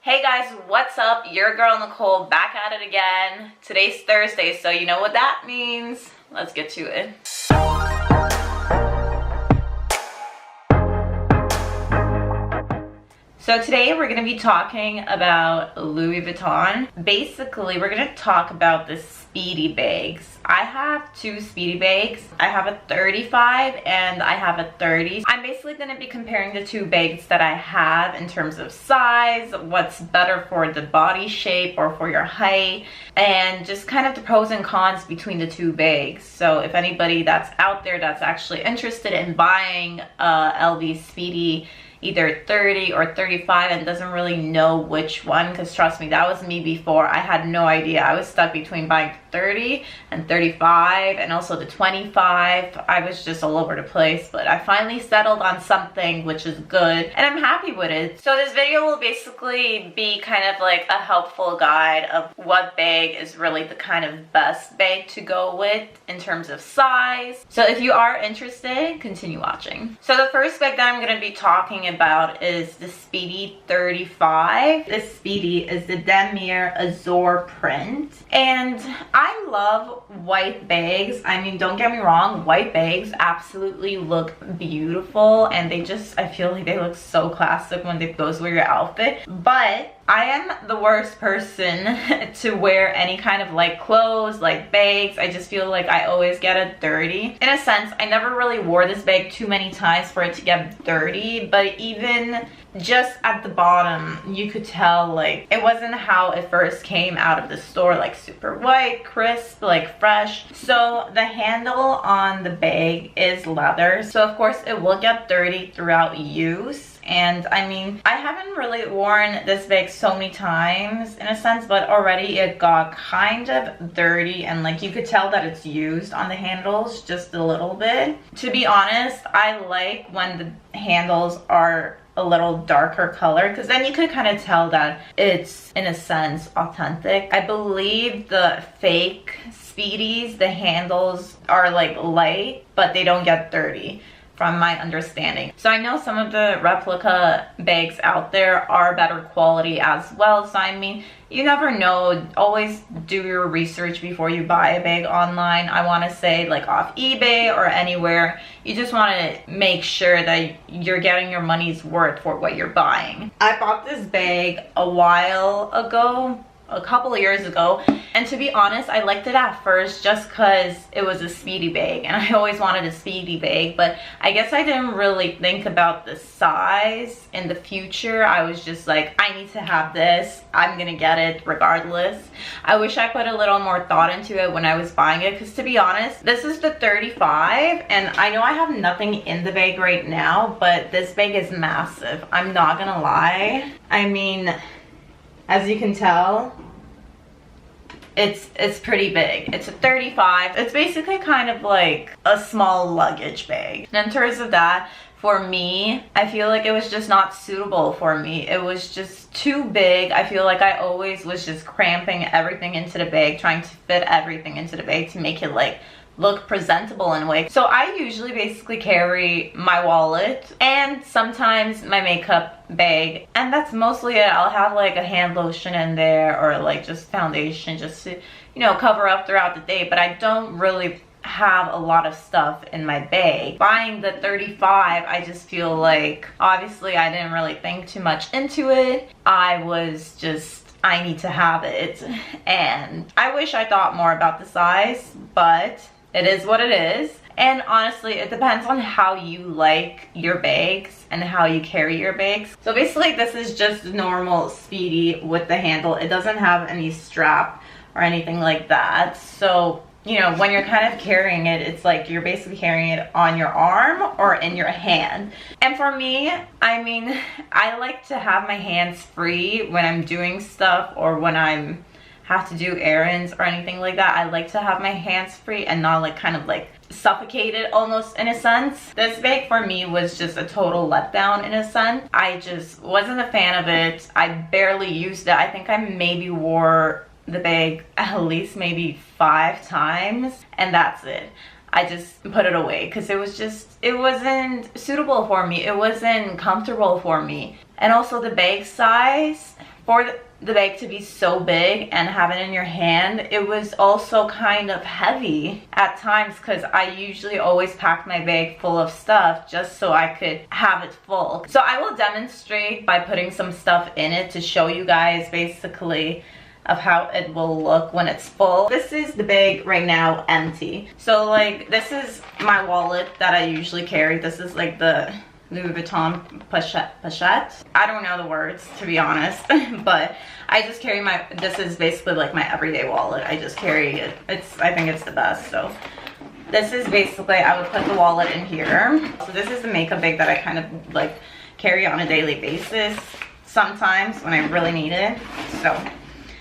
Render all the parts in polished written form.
Hey guys, what's up? Your girl Nicole back at it again. Today's Thursday, so you know what that means. Let's get to it. So today we're going to be talking about Louis Vuitton. Basically, we're going to talk about the Speedy bags. I have two Speedy bags. I have a 35 and I have a 30. I'm basically going to be comparing the two bags that I have in terms of size, what's better for the body shape or for your height, and just kind of the pros and cons between the two bags. So if anybody that's out there that's actually interested in buying a LV Speedy either 30 or 35 and doesn't really know which one, because trust me, that was me before. I had no idea. I was stuck between buying 30 and 35 and also the 25. I was just all over the place, but I finally settled on something which is good and I'm happy with it. So this video will basically be kind of like a helpful guide of what bag is really the kind of best bag to go with in terms of size. So if you are interested, continue watching. So the first bag that I'm going to be talking about is the Speedy 35. This Speedy is the Damier Azure print, and I love white bags. I mean, don't get me wrong, white bags absolutely look beautiful and they just, I feel like they look so classic when they goes with your outfit. But I am the worst person to wear any kind of light clothes, like bags. I just feel like I always get it dirty. In a sense, I never really wore this bag too many times for it to get dirty, but even just at the bottom, you could tell like it wasn't how it first came out of the store, like super white, crisp, like fresh. So the handle on the bag is leather, so of course it will get dirty throughout use. And I mean, I haven't really worn this bag so many times in a sense, but already it got kind of dirty and like you could tell that it's used on the handles just a little bit. To be honest, I like when the handles are a little darker color, because then you could kind of tell that it's in a sense authentic. I believe the fake Speedies, the handles are like light, but they don't get dirty, from my understanding. So I know some of the replica bags out there are better quality as well. So I mean, you never know. Always do your research before you buy a bag online. I want to say like off eBay or anywhere. You just want to make sure that you're getting your money's worth for what you're buying. I bought this bag a while ago, a couple of years ago, and to be honest, I liked it at first just because it was a Speedy bag and I always wanted a Speedy bag, but I guess I didn't really think about the size in the future. I was just like, I need to have this, I'm gonna get it regardless. I wish I put a little more thought into it when I was buying it, because to be honest, this is the 35 and I know I have nothing in the bag right now, but this bag is massive. I'm not gonna lie. I mean, as you can tell, it's pretty big. It's a 35. It's basically kind of like a small luggage bag. And in terms of that, for me, I feel like it was just not suitable for me. It was just too big. I feel like I always was just cramping everything into the bag, trying to fit everything into the bag to make it like look presentable in a way. So I usually basically carry my wallet and sometimes my makeup bag, and that's mostly it. I'll have like a hand lotion in there or like just foundation just to, you know, cover up throughout the day, but I don't really have a lot of stuff in my bag. Buying the 35, I just feel like obviously I didn't really think too much into it. I was just, I need to have it, and I wish I thought more about the size, but it is what it is. And honestly, it depends on how you like your bags and how you carry your bags. So basically, this is just normal Speedy with the handle. It doesn't have any strap or anything like that. So, you know, when you're kind of carrying it, it's like you're basically carrying it on your arm or in your hand. And for me, I mean, I like to have my hands free when I'm doing stuff or when I'm have to do errands or anything like that. I like to have my hands free and not like kind of like suffocated almost in a sense. This bag for me was just a total letdown in a sense. I just wasn't a fan of it. I barely used it. I think I maybe wore the bag at least maybe 5 times and that's it. I just put it away because it was just, it wasn't suitable for me. It wasn't comfortable for me. And also the bag size for the bag to be so big and have it in your hand, it was also kind of heavy at times, because I usually always pack my bag full of stuff just so I could have it full. So I will demonstrate by putting some stuff in it to show you guys basically of how it will look when it's full. This is the bag right now, empty. So like, this is my wallet that I usually carry. This is like the Louis Vuitton pochette. I don't know the words, to be honest, but I just carry this is basically like my everyday wallet. I just carry it. I think it's the best. So this is basically, I would put the wallet in here. So this is the makeup bag that I kind of like carry on a daily basis, sometimes when I really need it. So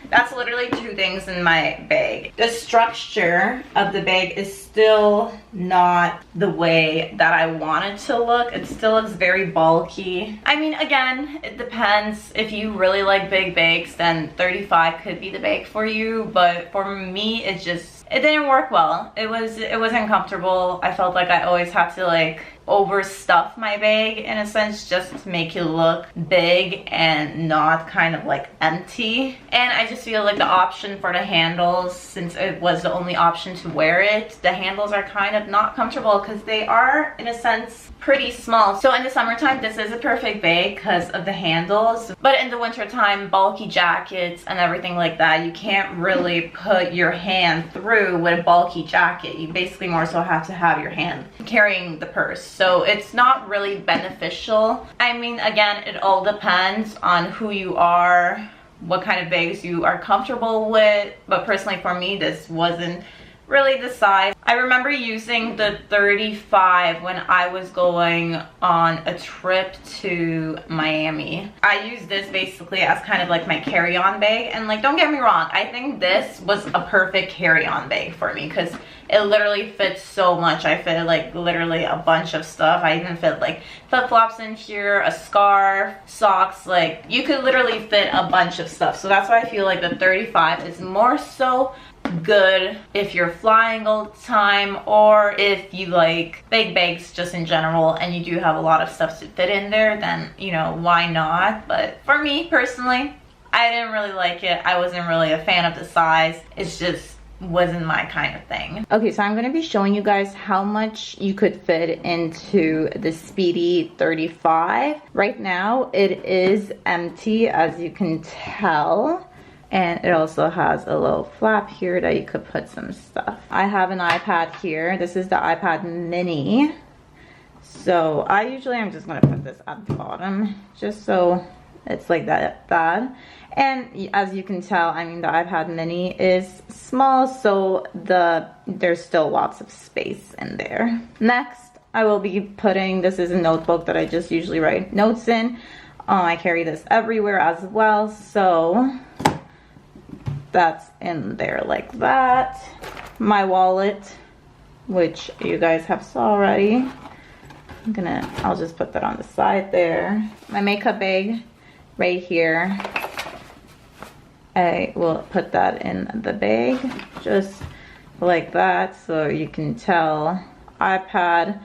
that's literally 2 things in my bag. The structure of the bag is still not the way that I want it to look. It still looks very bulky. I mean, again, it depends. If you really like big bags, then 35 could be the bag for you. But for me, it didn't work well. It wasn't comfortable. I felt like I always had to like overstuff my bag in a sense, just to make it look big and not kind of like empty. And I just feel like the option for the handles, since it was the only option to wear it, the handles are kind of not comfortable because they are in a sense pretty small. So in the summertime, this is a perfect bag because of the handles, but in the wintertime, bulky jackets and everything like that, you can't really put your hand through with a bulky jacket. You basically more so have to have your hand carrying the purse. So it's not really beneficial. I mean, again, it all depends on who you are, what kind of bags you are comfortable with. But personally for me, this wasn't really the size. I remember using the 35 when I was going on a trip to Miami. I used this basically as kind of like my carry-on bag, and like, don't get me wrong, I think this was a perfect carry-on bag for me because it literally fits so much. I fit like literally a bunch of stuff. I even fit like flip-flops in here, a scarf, socks. Like, you could literally fit a bunch of stuff. So that's why I feel like the 35 is more so good if you're flying all the time, or if you like big bags just in general and you do have a lot of stuff to fit in there, then you know, why not? But for me personally, I didn't really like it. I wasn't really a fan of the size. It's just wasn't my kind of thing. Okay, so I'm going to be showing you guys how much you could fit into the Speedy 35. Right now it is empty, as you can tell. And it also has a little flap here that you could put some stuff. I have an iPad here. This is the iPad mini. So I'm just gonna put this at the bottom just so it's like that bad. And as you can tell, I mean, the iPad mini is small, so there's still lots of space in there. Next, I will be putting, this is a notebook that I just usually write notes in. I carry this everywhere as well, so that's in there like that. My wallet, which you guys have saw already. I'll just put that on the side there. My makeup bag right here. I will put that in the bag just like that, so you can tell. iPad,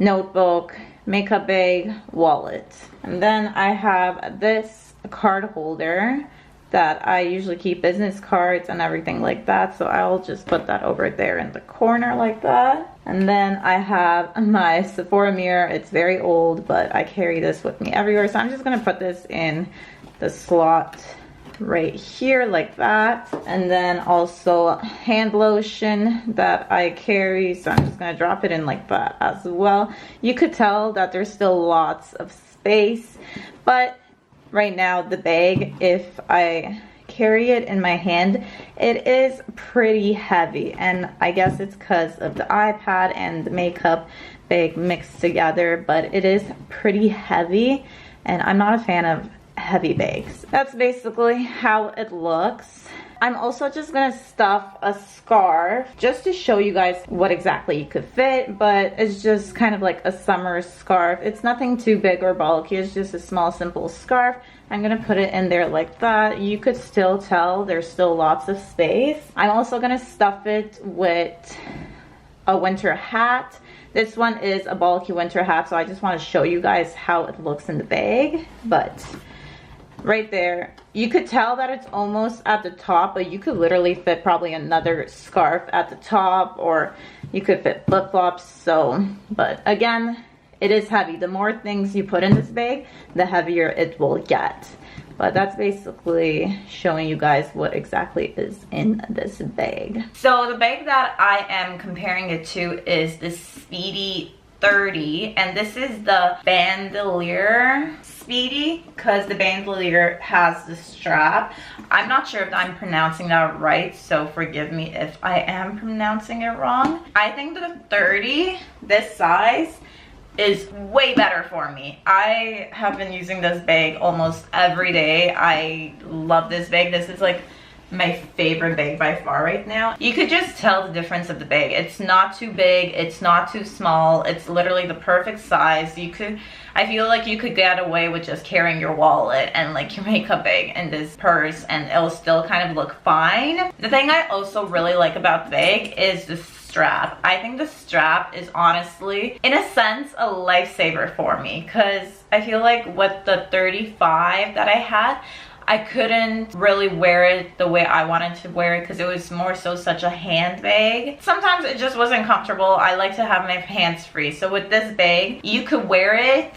notebook, makeup bag, wallet. And then I have this card holder that I usually keep business cards and everything like that, so I'll just put that over there in the corner like that. And then I have my Sephora mirror. It's very old, but I carry this with me everywhere, so I'm just gonna put this in the slot right here like that. And then also hand lotion that I carry, so I'm just gonna drop it in like that as well. You could tell that there's still lots of space, but right now the bag, if I carry it in my hand, it is pretty heavy, and I guess it's because of the iPad and the makeup bag mixed together, but it is pretty heavy and I'm not a fan of heavy bags. That's basically how it looks. I'm also just gonna stuff a scarf just to show you guys what exactly you could fit, but it's just kind of like a summer scarf. It's nothing too big or bulky, it's just a small simple scarf. I'm gonna put it in there like that. You could still tell there's still lots of space. I'm also gonna stuff it with a winter hat. This one is a bulky winter hat, so I just want to show you guys how it looks in the bag. But right there. You could tell that it's almost at the top, but you could literally fit probably another scarf at the top, or you could fit flip-flops. So, but again, it is heavy. The more things you put in this bag, the heavier it will get. But that's basically showing you guys what exactly is in this bag. So the bag that I am comparing it to is the Speedy 30, and this is the Bandouliere Speedy, because the Bandouliere has the strap. I'm not sure if I'm pronouncing that right, so forgive me if I am pronouncing it wrong. I think the 30, this size, is way better for me. I have been using this bag almost every day. I love this bag. This is like my favorite bag by far right now. You could just tell the difference of the bag. It's not too big, it's not too small, it's literally the perfect size. I feel like you could get away with just carrying your wallet and like your makeup bag in this purse and it'll still kind of look fine. The thing I also really like about the bag is the strap. I think the strap is honestly, in a sense, a lifesaver for me, because I feel like with the 35 that I had, I couldn't really wear it the way I wanted to wear it, because it was more so such a handbag. Sometimes it just wasn't comfortable. I like to have my hands free. So with this bag, you could wear it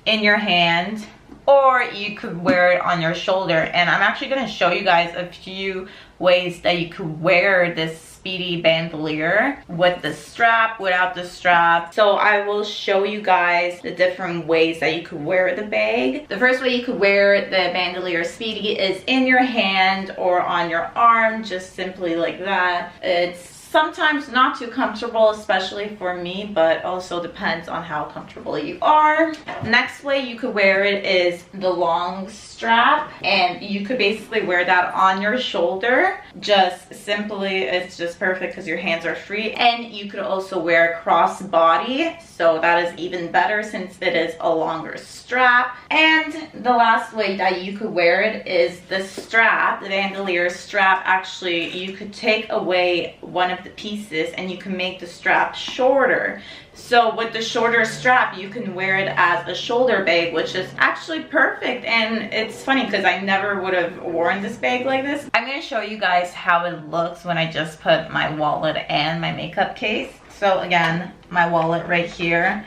in your hand, or you could wear it on your shoulder. And I'm actually going to show you guys a few ways that you could wear this Speedy Bandouliere, with the strap, without the strap. So I will show you guys the different ways that you could wear the bag. The first way you could wear the Bandouliere Speedy is in your hand or on your arm, just simply like that. It's sometimes not too comfortable, especially for me, but also depends on how comfortable you are. Next way you could wear it is the long strap, and you could basically wear that on your shoulder. Just simply, it's just perfect because your hands are free. And you could also wear crossbody, so that is even better since it is a longer strap. And the last way that you could wear it is the strap, the Bandouliere strap. Actually, you could take away one of the pieces and you can make the strap shorter. So with the shorter strap, you can wear it as a shoulder bag, which is actually perfect. And it's funny because I never would have worn this bag like this. I'm going to show you guys how it looks when I just put my wallet and my makeup case. So again, my wallet right here,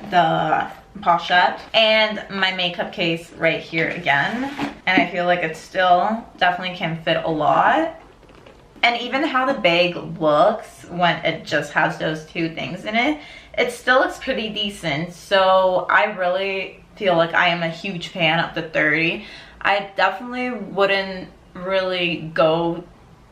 the pochette, and my makeup case right here again. And I feel like it still definitely can fit a lot. And even how the bag looks when it just has those two things in it, it still looks pretty decent. So I really feel like I am a huge fan of the 30. I definitely wouldn't really go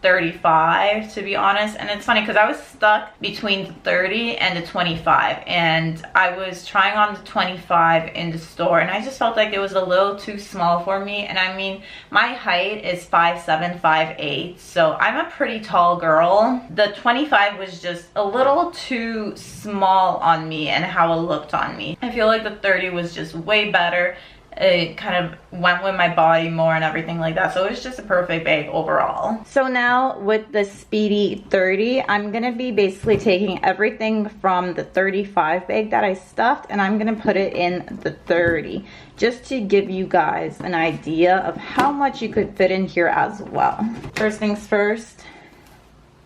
35, to be honest. And it's funny because I was stuck between the 30 and the 25, and I was trying on the 25 in the store, and I just felt like it was a little too small for me. And I mean, my height is 5'7", 5'8", so I'm a pretty tall girl. The 25 was just a little too small on me and how it looked on me. I feel like the 30 was just way better. It kind of went with my body more and everything like that. So it's just a perfect bag overall. So now with the Speedy 30, I'm going to be basically taking everything from the 35 bag that I stuffed, and I'm going to put it in the 30, just to give you guys an idea of how much you could fit in here as well. First things first,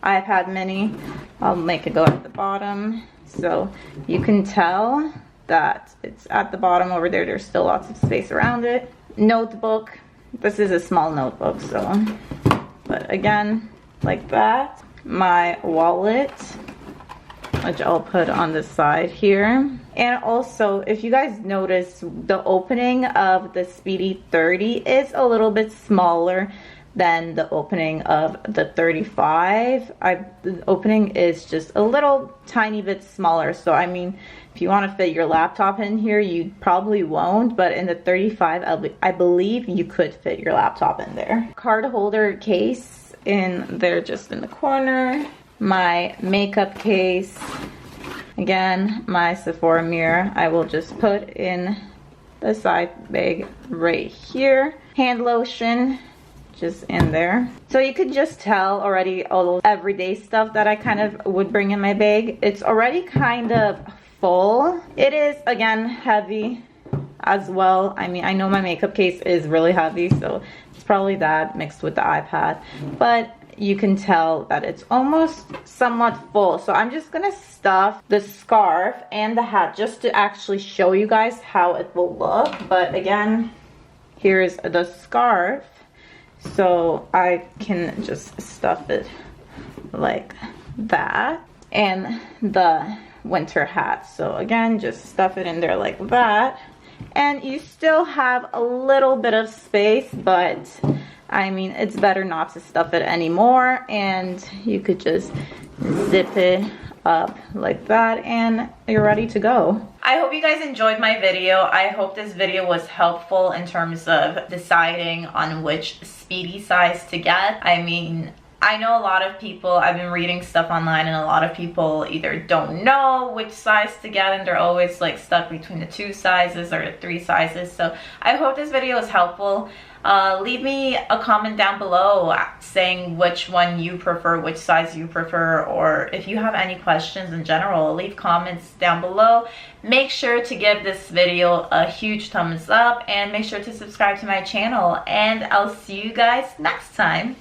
iPad mini. I'll make it go at the bottom so you can tell that it's at the bottom over there. There's still lots of space around it. Notebook. This is a small notebook, so, but again, like that. My wallet, which I'll put on the side here. And also, if you guys notice, the opening of the Speedy 30 is a little bit smaller than the opening of the 35. The opening is just a little tiny bit smaller. So I mean, if you want to fit your laptop in here, you probably won't, but in the 35, I believe you could fit your laptop in there. Card holder case in there, just in the corner. My makeup case. Again, my Sephora mirror, I will just put in the side bag right here. Hand lotion, just in there. So you could just tell already all the everyday stuff that I kind of would bring in my bag. It's already kind of full. It is, again, heavy. as well. I mean, I know my makeup case is really heavy, so it's probably that mixed with the iPad, but you can tell that it's almost somewhat full. So I'm just gonna stuff the scarf and the hat just to actually show you guys how it will look. But again, here's the scarf, so I can just stuff it like that, and the winter hat. So again, just stuff it in there like that, and you still have a little bit of space, but I mean, it's better not to stuff it anymore, and you could just zip it up like that and you're ready to go. I hope you guys enjoyed my video. I hope this video was helpful in terms of deciding on which Speedy size to get. I mean, I know a lot of people, I've been reading stuff online, and a lot of people either don't know which size to get, and they're always like stuck between the 2 sizes or the 3 sizes. So I hope this video was helpful. Leave me a comment down below saying which one you prefer, which size you prefer, or if you have any questions in general, leave comments down below. Make sure to give this video a huge thumbs up, and make sure to subscribe to my channel, and I'll see you guys next time.